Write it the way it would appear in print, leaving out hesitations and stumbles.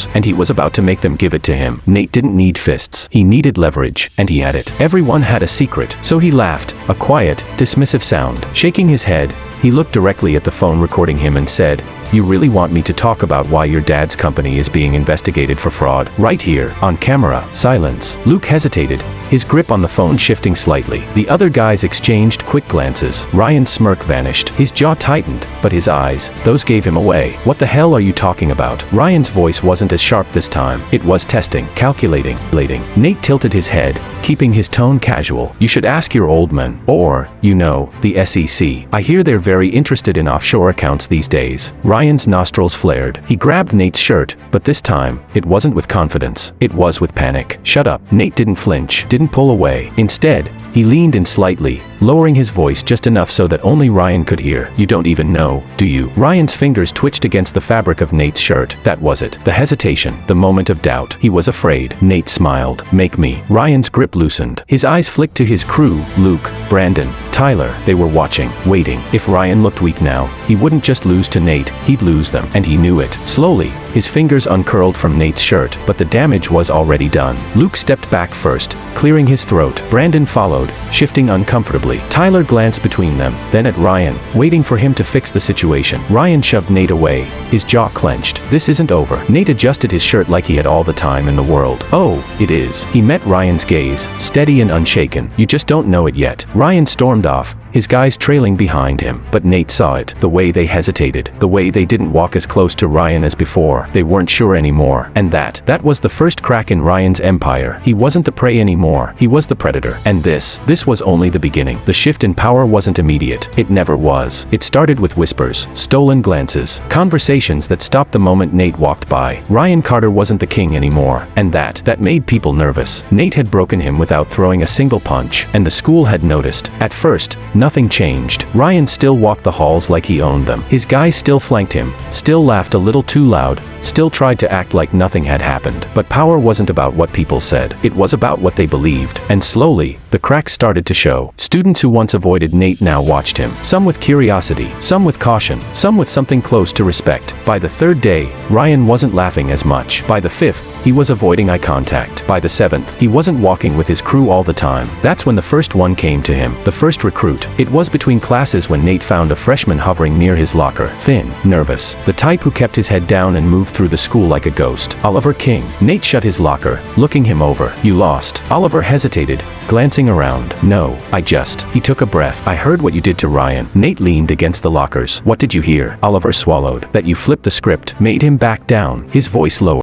shoulders, and he was about to make them give it to him. Nate didn't need fists. He needed leverage, and he had it. Everyone had a secret, so he laughed, a quiet, dismissive sound. Shaking his head, he looked directly at the phone recording him and said, "You really want me to talk about why your dad's company is being investigated for fraud? Right here, on camera." Silence. Luke hesitated, his grip on the phone shifting slightly. The other guys exchanged quick glances. Ryan's smirk vanished. His jaw tightened, but his eyes, those gave him away. "What the hell are you talking about?" Ryan's voice wasn't as sharp this time. It was testing, calculating, lating. Nate tilted his head, keeping his tone casual. "You should ask your old man, or, you know, the SEC. I hear they're very interested in offshore accounts these days." Ryan's nostrils flared. He grabbed Nate's shirt, but this time, it wasn't with confidence. It was with panic. "Shut up." Nate didn't flinch, didn't pull away. Instead, he leaned in slightly, lowering his voice just enough so that only Ryan could hear. "You don't even know, do you?" Ryan's fingers twitched against the fabric of Nate's shirt. That was it. The hesitation, the moment of doubt. He was afraid. Nate smiled. "Make me." Ryan's grip loosened. His eyes flicked to his crew, Luke, Brandon, Tyler. They were watching, waiting. If Ryan looked weak now, he wouldn't just lose to Nate, he'd lose them, and he knew it. Slowly, his fingers uncurled from Nate's shirt, but the damage was already done. Luke stepped back first, clearing his throat. Brandon followed, shifting uncomfortably. Tyler glanced between them, then at Ryan, waiting for him to fix the situation. Ryan shoved Nate away, his jaw clenched. "This isn't over." Nate adjusted his shirt like he had all the time in the world. "Oh, it is." He met Ryan's gaze, steady and unshaken. "You just don't know it yet." Ryan stormed off, his guys trailing behind him. But Nate saw it. The way they hesitated, the way they didn't walk as close to Ryan as before. They weren't sure anymore. And that was the first crack in Ryan's empire. He wasn't the prey anymore. He was the predator. And this was only the beginning. The shift in power wasn't immediate. It never was. It started with whispers, stolen glances, conversations that stopped the moment Nate walked by. Ryan Carter wasn't the king anymore. And that made people nervous. Nate had broken him without throwing a single punch. And the school had noticed. At first, nothing changed. Ryan still walked the halls like he owned them. His guys still flanked him, still laughed a little too loud, still tried to act like nothing had happened. But power wasn't about what people said. It was about what they believed. And slowly, the cracks started to show. Students who once avoided Nate now watched him. Some with curiosity, some with caution, some with something close to respect. By the third day, Ryan wasn't laughing as much. By the fifth, he was avoiding eye contact. By the seventh, he wasn't walking with his crew all the time. That's when the first one came to him. The first recruit. It was between classes when Nate found a freshman hovering near his locker. Thin, nervous. The type who kept his head down and moved through the school like a ghost. Oliver King. Nate shut his locker, looking him over. "You lost." Oliver hesitated, glancing around. "No, I just..." He took a breath. "I heard what you did to Ryan." Nate leaned against the lockers. "What did you hear?" Oliver swallowed. "That you flipped the script." Made him back down, his voice lower.